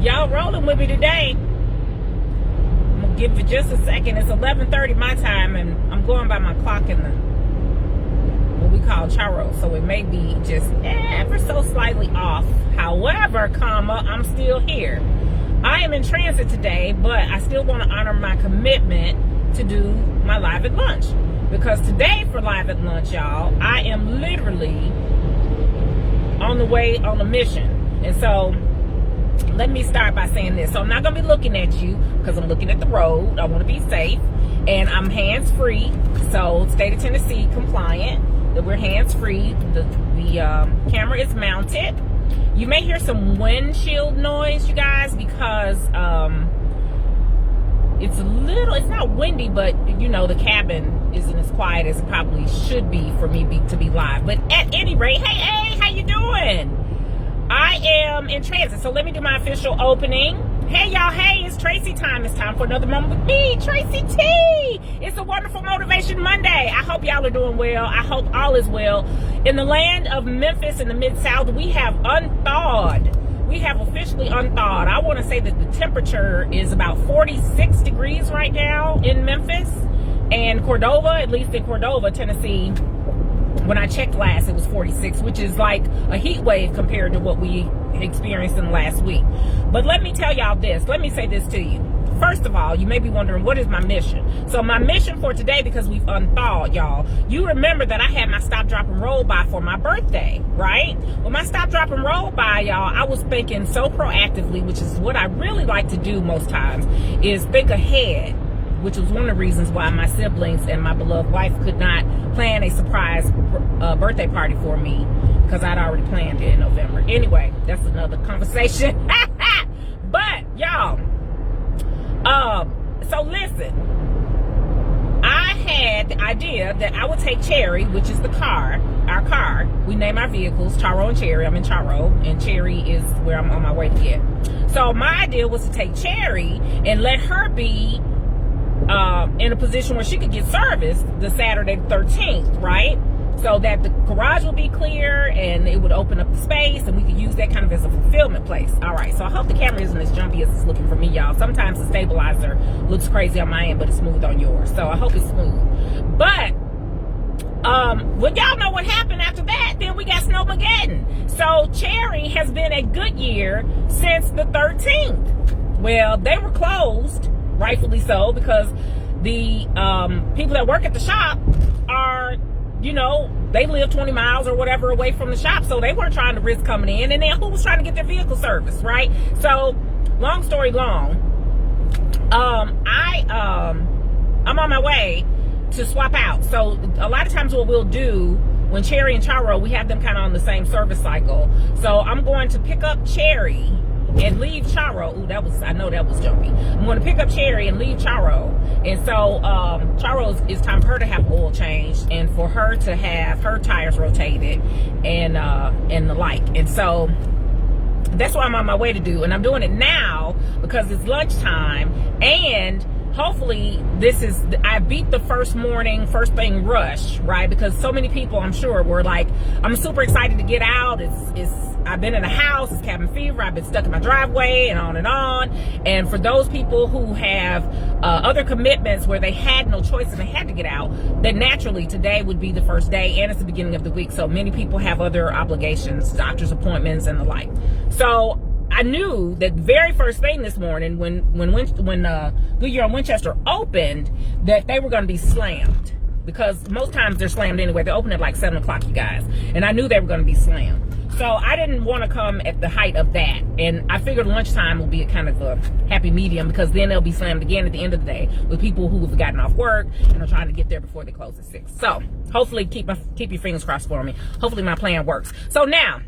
Y'all rolling with me today. I'm gonna give it just a second. It's 11:30 my time, and I'm going by my clock in the what we call charo, so it may be just ever so slightly off. However, I'm still here. I am in transit today, but I still want to honor my commitment to do my live at lunch, because today for live at lunch, y'all, I am literally on the way on a mission. And so let me start by saying this. So I'm not going to be looking at you because I'm looking at the road. I want to be safe, and I'm hands-free. So state of Tennessee compliant that we're hands-free. The camera is mounted. You may hear some windshield noise, you guys, because it's not windy, but you know, the cabin isn't as quiet as it probably should be for me to be live. But at any rate, hey, how you doing? I am in transit, so let me do my official opening. Hey y'all, hey, it's Tracy Time. It's time for another moment with me, Tracy T. It's a wonderful Motivation Monday. I hope y'all are doing well. I hope all is well. In the land of Memphis in the Mid-South, we have unthawed. We have officially unthawed. I want to say that the temperature is about 46 degrees right now in Memphis and Cordova, at least in Cordova, Tennessee. When I checked last, it was 46, which is like a heat wave compared to what we experienced in the last week. But let me tell y'all this. Let me say this to you. First of all, you may be wondering, what is my mission? So my mission for today, because we've unthawed, y'all, you remember that I had my stop, drop, and roll by for my birthday, right? Well, my stop, drop, and roll by, y'all, I was thinking so proactively, which is what I really like to do most times, is think ahead, which was one of the reasons why my siblings and my beloved wife could not plan a surprise birthday party for me, because I'd already planned it in November. Anyway, that's another conversation. But, y'all, so listen, I had the idea that I would take Cherry, which is our car. We name our vehicles Charo and Cherry. I'm in Charo, and Cherry is where I'm on my way to get. So my idea was to take Cherry and let her be in a position where she could get service the Saturday 13th, right? So that the garage would be clear and it would open up the space and we could use that kind of as a fulfillment place. All right, so I hope the camera isn't as jumpy as it's looking for me, y'all. Sometimes the stabilizer looks crazy on my end, but it's smooth on yours. So I hope it's smooth. But well, y'all know what happened after that. Then we got Snowmageddon. So Cherry has been a good year since the 13th. Well, they were closed, rightfully so, because the people that work at the shop are, you know, they live 20 miles or whatever away from the shop, so they weren't trying to risk coming in. And then who was trying to get their vehicle serviced, right? So, long story long, I'm on my way to swap out. So, a lot of times what we'll do when Cherry and Charo, we have them kind of on the same service cycle. So, I'm going to pick up Cherry and leave Charo. Ooh, I know that was jumpy. I'm going to pick up Cherry and leave Charo. And so Charo, it's time for her to have oil changed and for her to have her tires rotated and the like. And so that's what I'm on my way to do. And I'm doing it now because it's lunchtime, and hopefully I beat the first thing rush, right? Because so many people, I'm sure, were like, I'm super excited to get out. I've been in a house, it's cabin fever, I've been stuck in my driveway, and on and on. And for those people who have other commitments where they had no choice and they had to get out, then naturally today would be the first day, and it's the beginning of the week. So many people have other obligations, doctor's appointments and the like. So I knew that the very first thing this morning when Goodyear on Winchester opened, that they were going to be slammed, because most times they're slammed anyway. They open at like 7 o'clock, you guys, and I knew they were going to be slammed. So I didn't want to come at the height of that, and I figured lunchtime will be a kind of a happy medium, because then they'll be slammed again at the end of the day with people who have gotten off work and are trying to get there before they close at 6. So hopefully keep your fingers crossed for me. Hopefully my plan works. So now,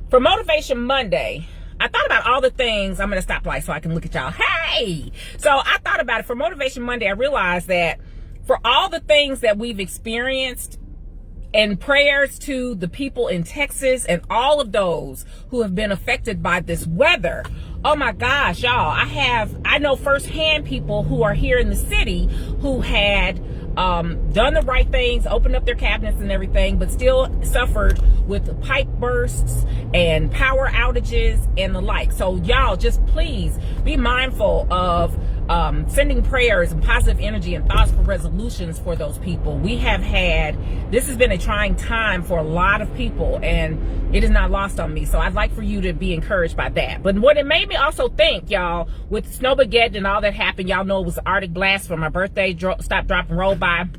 for Motivation Monday, I thought about all the things. I'm going to stop light so I can look at y'all. Hey! So I thought about it. For Motivation Monday, I realized that for all the things that we've experienced, and prayers to the people in Texas and all of those who have been affected by this weather. Oh my gosh, y'all. I know firsthand people who are here in the city who had done the right things, opened up their cabinets and everything, but still suffered with pipe bursts and power outages and the like. So y'all, just please be mindful of sending prayers and positive energy and thoughts for resolutions for those people. This has been a trying time for a lot of people, and it is not lost on me. So I'd like for you to be encouraged by that. But what it made me also think, y'all, with Snowmageddon and all that happened, y'all know it was the Arctic blast for my birthday, stop, drop, and roll by,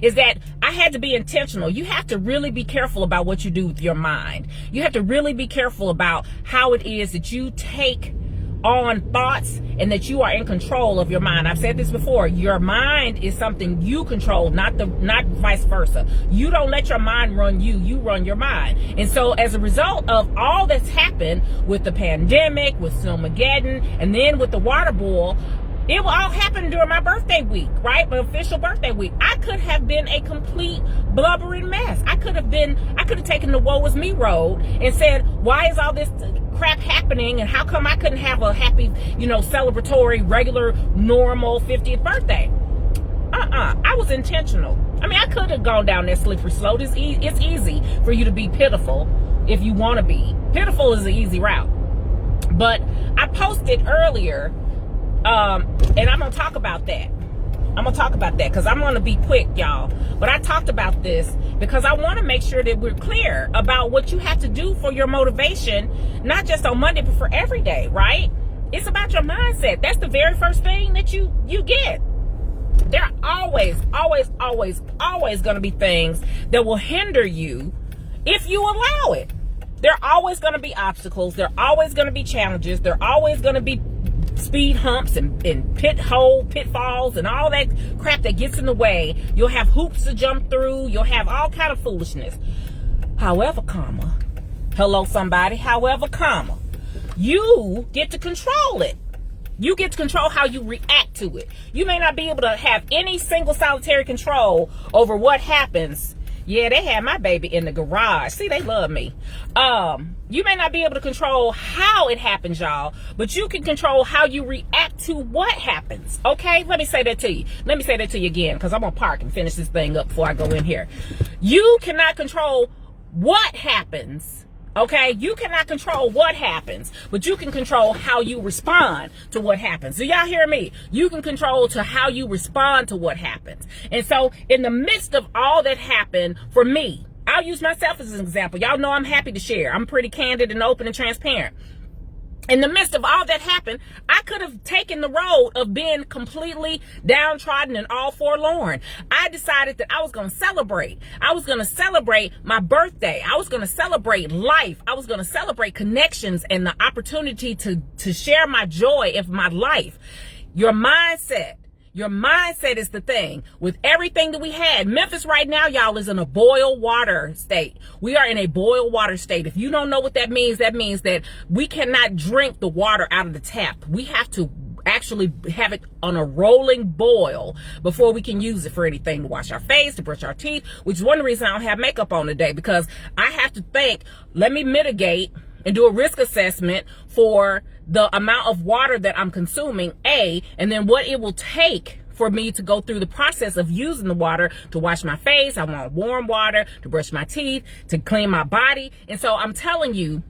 is that I had to be intentional. You have to really be careful about what you do with your mind. You have to really be careful about how it is that you take on thoughts and that you are in control of your mind. I've said this before. Your mind is something you control, not vice versa. You don't let your mind run you. You run your mind. And so as a result of all that's happened with the pandemic, with Snowmageddon, and then with the water boil, it will all happen during my birthday week, right? My official birthday week. I could have been a complete blubbering mess. I could have taken the woe is me road and said, why is all this crap happening, and how come I couldn't have a happy, celebratory, regular, normal 50th birthday? I was intentional. I mean, I could have gone down that slippery slope. It's easy for you to be pitiful if you want to be. Pitiful is the easy route. But I posted earlier, and I'm going to talk about that. Because I'm going to be quick, y'all. But I talked about this because I want to make sure that we're clear about what you have to do for your motivation, not just on Monday, but for every day, right? It's about your mindset. That's the very first thing that you get. There are always going to be things that will hinder you if you allow it. There are always going to be obstacles. There are always going to be challenges. There are always going to be speed humps and pitfalls and all that crap that gets in the way. You'll have hoops to jump through. You'll have all kind of foolishness. However, hello somebody, you get to control it. You get to control how you react to it. You may not be able to have any single solitary control over what happens. Yeah, they had my baby in the garage. See, they love me. You may not be able to control how it happens, y'all, but you can control how you react to what happens. Okay? Let me say that to you. Let me say that to you again, because I'm going to park and finish this thing up before I go in here. You cannot control what happens. Okay? You cannot control what happens, but you can control how you respond to what happens. Do y'all hear me? You can control to how you respond to what happens. And so in the midst of all that happened for me, I'll use myself as an example. Y'all know I'm happy to share. I'm pretty candid and open and transparent. In the midst of all that happened, I could have taken the road of being completely downtrodden and all forlorn. I decided that I was going to celebrate. I was going to celebrate my birthday. I was going to celebrate life. I was going to celebrate connections and the opportunity to share my joy of my life. Your mindset is the thing. With everything that we had, Memphis right now, y'all, is in a boil water state. We are in a boil water state. If you don't know what that means that we cannot drink the water out of the tap. We have to actually have it on a rolling boil before we can use it for anything, to wash our face, to brush our teeth, which is one reason I don't have makeup on today, because I have to think, let me mitigate and do a risk assessment for the amount of water that I'm consuming, and then what it will take for me to go through the process of using the water to wash my face. I want warm water to brush my teeth, to clean my body. And so I'm telling you,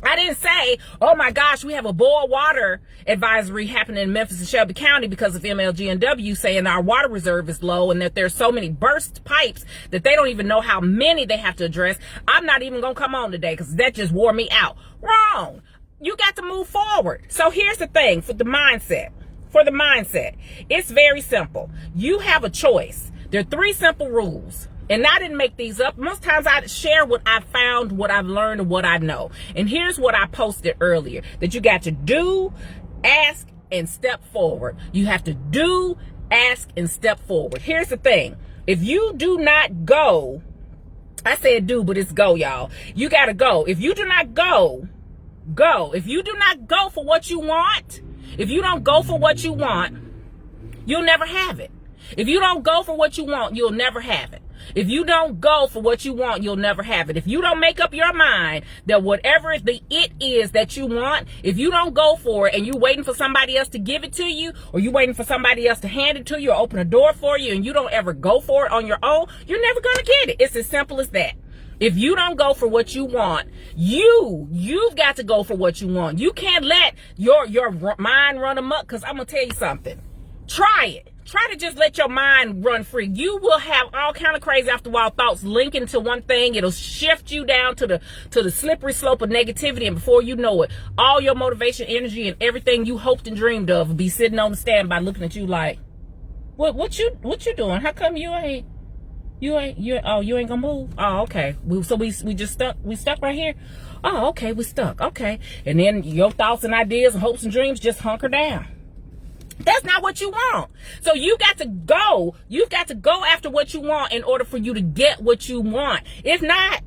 I didn't say, oh my gosh, we have a boil water advisory happening in Memphis and Shelby County because of MLGNW saying our water reserve is low and that there's so many burst pipes that they don't even know how many they have to address. I'm not even going to come on today because that just wore me out. Wrong. You got to move forward. So here's the thing for the mindset. It's very simple. You have a choice. There are 3 simple rules. And I didn't make these up. Most times I share what I found, what I've learned, and what I know. And here's what I posted earlier. That you got to do, ask, and step forward. You have to do, ask, and step forward. Here's the thing. If you do not go, I said do, but it's go, y'all. You got to go. If you do not go. If you do not go for what you want, if you don't go for what you want, you'll never have it. If you don't go for what you want, you'll never have it. If you don't go for what you want, you'll never have it. If you don't make up your mind that whatever the it is that you want, if you don't go for it and you waiting for somebody else to give it to you, or you waiting for somebody else to hand it to you or open a door for you, and you don't ever go for it on your own, you're never going to get it. It's as simple as that. If you don't go for what you want, you've got to go for what you want. You can't let your mind run amok, because I'm going to tell you something. Try it. Try to just let your mind run free. You will have all kind of crazy off the wall thoughts linking to one thing. It'll shift you down to the slippery slope of negativity, and before you know it, all your motivation, energy, and everything you hoped and dreamed of will be sitting on the standby looking at you like, what you doing? How come you ain't gonna move? Oh, okay. So we just stuck. We stuck right here. Oh, okay. We stuck. Okay. And then your thoughts and ideas and hopes and dreams just hunker down. That's not what you want. So you got to go. You've got to go after what you want in order for you to get what you want. If not,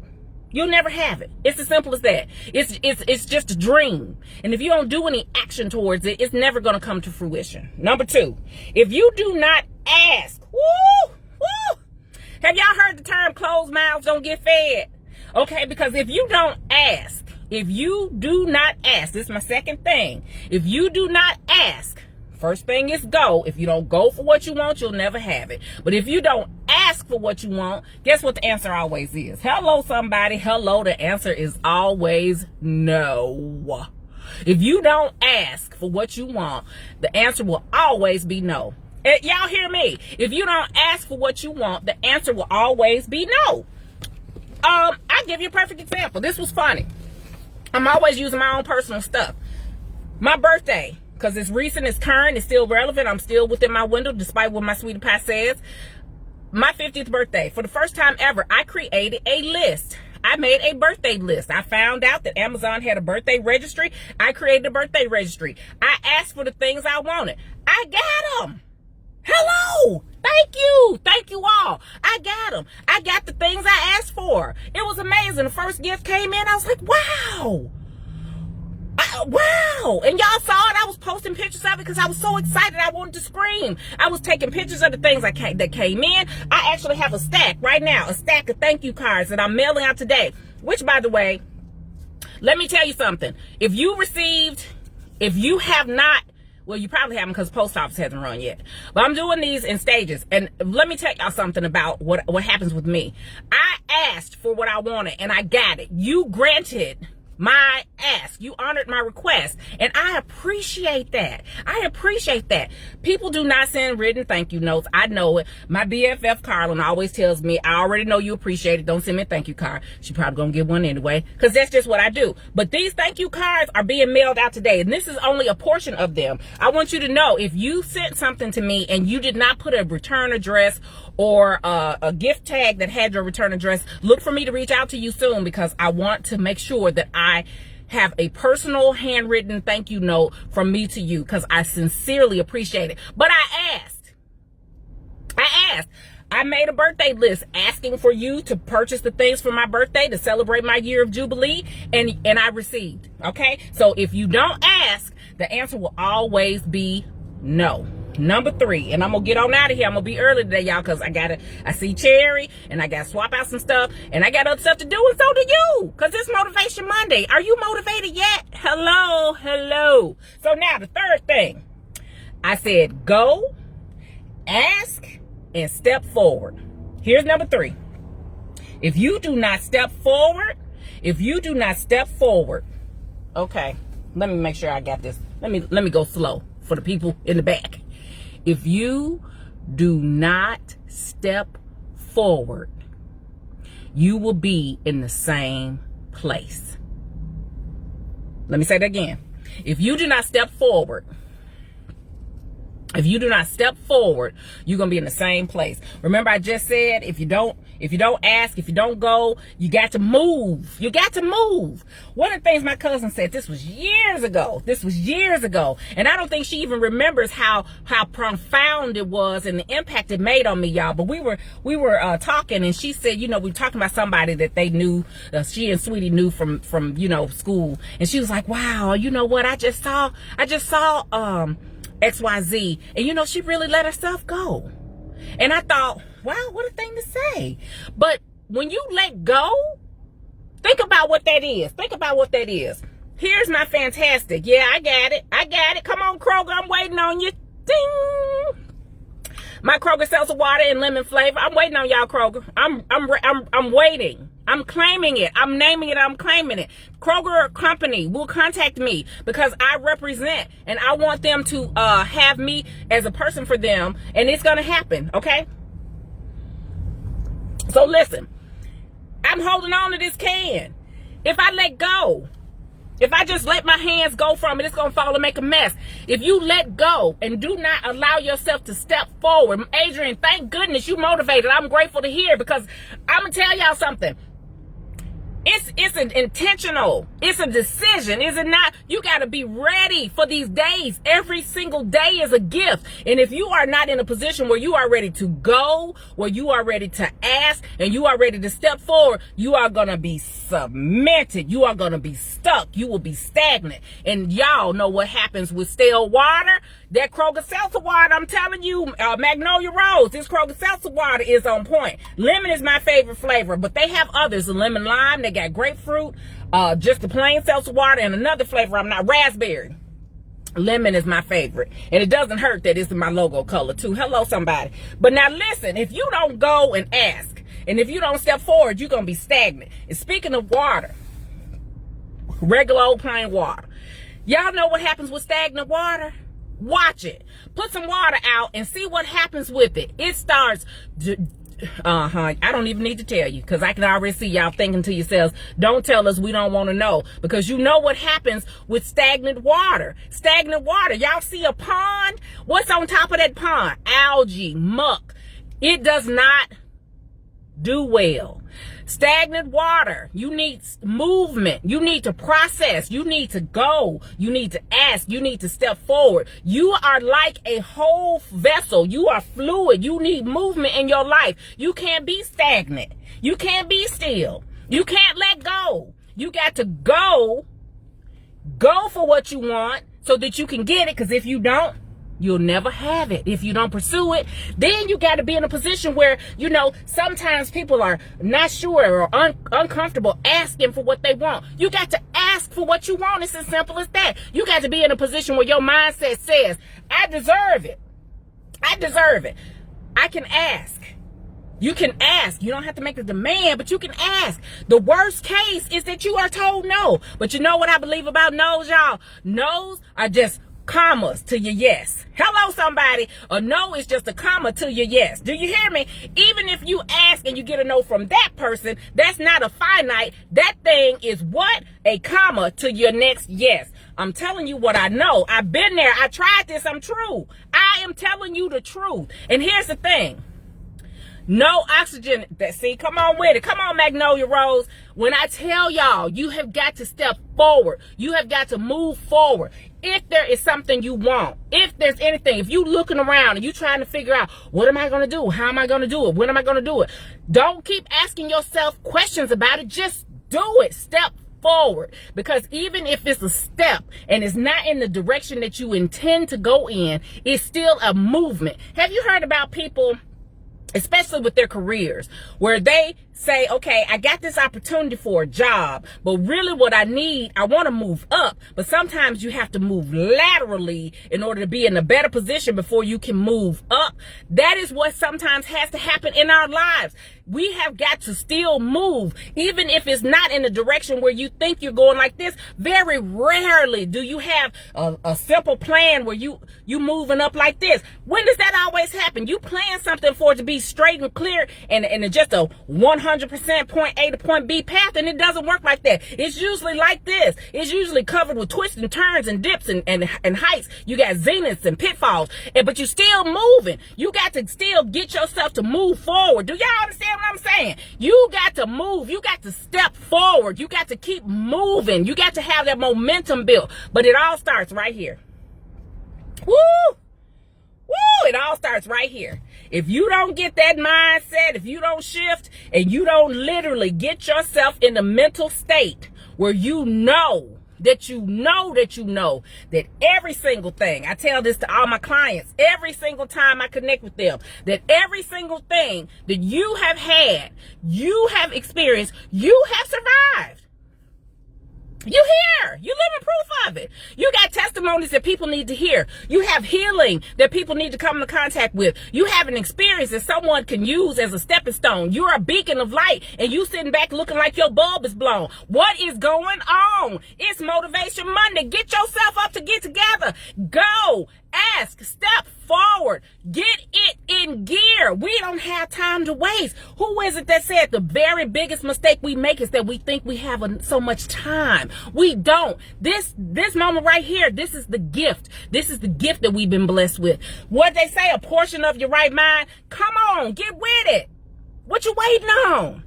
you'll never have it. It's as simple as that. It's just a dream. And if you don't do any action towards it, it's never going to come to fruition. Number 2, if you do not ask, have y'all heard the term closed mouths don't get fed? Okay, because if you don't ask, if you do not ask, this is my second thing. If you do not ask, first thing is go. If you don't go for what you want, you'll never have it. But if you don't ask for what you want, guess what the answer always is? Hello, somebody. Hello, the answer is always no. If you don't ask for what you want, the answer will always be no. Y'all hear me? If you don't ask for what you want, the answer will always be no. I'll give you a perfect example. This was funny. I'm always using my own personal stuff. My birthday, because it's recent, it's current, it's still relevant. I'm still within my window, despite what my sweetie pie says. My 50th birthday, for the first time ever, I created a list. I made a birthday list. I found out that Amazon had a birthday registry. I created a birthday registry. I asked for the things I wanted. I got them. Hello. Thank you. Thank you all. I got them. I got the things I asked for. It was amazing. The first gift came in. I was like, wow. Wow. And y'all saw it. I was posting pictures of it because I was so excited. I wanted to scream. I was taking pictures of the things that came in. I actually have a stack right now, a stack of thank you cards that I'm mailing out today, which, by the way, let me tell you something. If you have not, well, you probably haven't, because post office hasn't run yet. But I'm doing these in stages. And let me tell y'all something about what happens with me. I asked for what I wanted and I got it. You granted my ask. You honored my request. And I appreciate that. I appreciate that. People do not send written thank you notes. I know it. My BFF Carlin always tells me, I already know you appreciate it. Don't send me a thank you card. She probably gonna get one anyway, because that's just what I do. But these thank you cards are being mailed out today, and this is only a portion of them. I want you to know, if you sent something to me and you did not put a return address or a gift tag that had your return address, look for me to reach out to you soon, because I want to make sure that I have a personal handwritten thank you note from me to you, because I sincerely appreciate it. But I asked. I made a birthday list asking for you to purchase the things for my birthday to celebrate my year of Jubilee, and I received. Okay? So if you don't ask, the answer will always be no. Number 3, and I'm gonna get on out of here. I'm gonna be early today, y'all, because I see Cherry, and I gotta swap out some stuff, and I got other stuff to do, and so do you, because it's Motivation Monday. Are you motivated yet? Hello. So now the third thing, I said go, ask, and step forward. Here's number 3. If you do not step forward, okay, let me make sure I got this. Let me go slow for the people in the back. If you do not step forward, you will be in the same place. Let me say that again. If you do not step forward, you're going to be in the same place. Remember, I just said, if you don't ask, if you don't go, you got to move. One of the things my cousin said, this was years ago. And I don't think she even remembers how profound it was and the impact it made on me, y'all. But we were talking, and she said, we were talking about somebody that they knew, she and Sweetie knew from school. And she was like, wow, you know what? I just saw XYZ, and she really let herself go. And I thought, wow, what a thing to say. But when you let go, think about what that is. Think about what that is. Here's my fantastic. Yeah, I got it. I got it. Come on, Kroger. I'm waiting on you. Ding. My Kroger seltzer water and lemon flavor. I'm waiting on y'all, Kroger. I'm waiting. I'm claiming it. I'm naming it. I'm claiming it. Kroger Company will contact me because I represent and I want them to have me as a person for them, and it's gonna happen. Okay. So listen, I'm holding on to this can. If I let go, if I just let my hands go from it, it's going to fall and make a mess. If you let go and do not allow yourself to step forward, Adrian, thank goodness you motivated. I'm grateful to hear, because I'm going to tell y'all something. It's an intentional. It's a decision, is it not? You got to be ready for these days. Every single day is a gift. And if you are not in a position where you are ready to go, where you are ready to ask, and you are ready to step forward, you are going to be cemented. You are going to be stuck. You will be stagnant. And y'all know what happens with stale water. That Kroger seltzer water, I'm telling you, Magnolia Rose, this Kroger seltzer water is on point. Lemon is my favorite flavor, but they have others. The lemon lime, they got grapefruit, just the plain seltzer water, and another flavor, raspberry. Lemon is my favorite. And it doesn't hurt that it's my logo color too. Hello, somebody. But now listen, if you don't go and ask, and if you don't step forward, you're going to be stagnant. And speaking of water, regular old plain water, y'all know what happens with stagnant water? Watch it. Put some water out and see what happens with it. It starts I don't even need to tell you, because I can already see y'all thinking to yourselves, don't tell us, we don't want to know. Because you know what happens with stagnant water. Stagnant water. Y'all see a pond? What's on top of that pond? Algae, muck. It does not do well. Stagnant water, you need movement. You need to process. You need to go. You need to ask. You need to step forward. You are like a whole vessel. You are fluid. You need movement in your life. You can't be stagnant. You can't be still. You can't let go. You got to go for what you want so that you can get it, because if you don't, you'll never have it. If you don't pursue it, then you got to be in a position where, you know, sometimes people are not sure or uncomfortable asking for what they want. You got to ask for what you want. It's as simple as that. You got to be in a position where your mindset says, I deserve it. I deserve it. I can ask. You can ask. You don't have to make a demand, but you can ask. The worst case is that you are told no. But you know what I believe about no's, y'all? No's are just commas to your yes. Hello, somebody. A no is just a comma to your yes. Do you hear me? Even if you ask and you get a no from that person, that's not a finite. That thing is what? A comma to your next yes. I'm telling you what I know. I've been there. I tried this. I'm true. I am telling you the truth. And here's the thing. No oxygen. See, come on with it. Come on, Magnolia Rose. When I tell y'all, you have got to step forward. You have got to move forward. If there is something you want, if there's anything, if you looking around and you trying to figure out, what am I going to do? How am I going to do it? When am I going to do it? Don't keep asking yourself questions about it. Just do it. Step forward. Because even if it's a step and it's not in the direction that you intend to go in, it's still a movement. Have you heard about people, especially with their careers, where they say, okay, I got this opportunity for a job, but really what I need, I want to move up. But sometimes you have to move laterally in order to be in a better position before you can move up. That is what sometimes has to happen in our lives. We have got to still move, even if it's not in the direction where you think you're going like this. Very rarely do you have a simple plan where you moving up like this. When does that always happen? You plan something for it to be straight and clear and just a 100% point A to point B path, and it doesn't work like that. It's usually like this. It's usually covered with twists and turns and dips and heights. You got zeniths and pitfalls, but you still moving. You got to still get yourself to move forward. Do y'all understand what I'm saying? You got to move. You got to step forward. You got to keep moving. You got to have that momentum built. But it all starts right here. Woo! Woo! It all starts right here. If you don't get that mindset, if you don't shift, and you don't literally get yourself in the mental state where you know that you know that every single thing, I tell this to all my clients every single time I connect with them, that every single thing that you have had, you have experienced, you have survived. You hear, you living proof of it. You got testimonies that people need to hear. You have healing that people need to come into contact with. You have an experience that someone can use as a stepping stone. You're a beacon of light and you sitting back looking like your bulb is blown. What is going on? It's Motivation Monday. Get yourself up to get together. Go, ask, step forward, get it in gear. We don't have time to waste. Who is it that said the very biggest mistake we make is that we think we have so much time? We don't. This moment right here, this is the gift. This is the gift that we've been blessed with. What they say, a portion of your right mind. Come on, get with it. What you waiting on?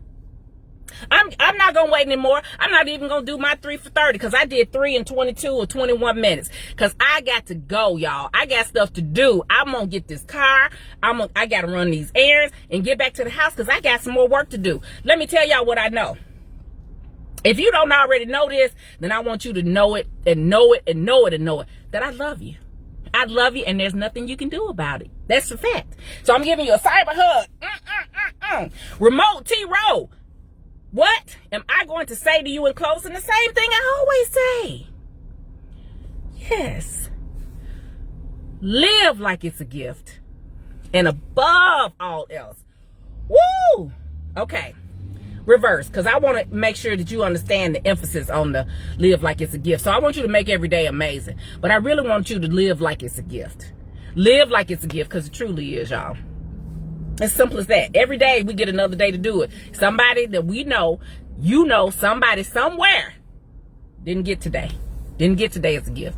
I'm not gonna wait anymore. I'm not even gonna do my 3 for 30 because I did 3 in 22 or 21 minutes. Because I got to go, y'all. I got stuff to do. I'm gonna get this car. I gotta run these errands and get back to the house because I got some more work to do. Let me tell y'all what I know. If you don't already know this, then I want you to know it and know it and know it and know it. That I love you. I love you and there's nothing you can do about it. That's a fact. So I'm giving you a cyber hug. Remote T-Row. What am I going to say to you in closing? The same thing I always say. Yes. Live like it's a gift. And above all else. Woo! Okay. Reverse. Because I want to make sure that you understand the emphasis on the live like it's a gift. So I want you to make every day amazing. But I really want you to live like it's a gift. Live like it's a gift because it truly is, y'all. As simple as that. Every day we get another day to do it. Somebody that we know, you know, somebody somewhere didn't get today. Didn't get today as a gift.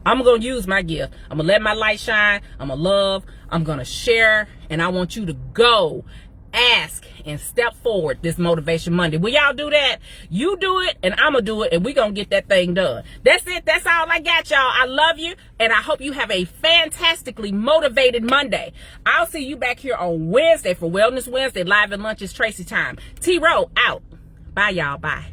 I'm going to use my gift. I'm going to let my light shine. I'm going to love. I'm going to share. And I want you to go, ask, and step forward this Motivation Monday. Will y'all do that? You do it, and I'm going to do it, and we're going to get that thing done. That's it. That's all I got, y'all. I love you, and I hope you have a fantastically motivated Monday. I'll see you back here on Wednesday for Wellness Wednesday. Live and lunch is Tracy Time. T-Row out. Bye, y'all. Bye.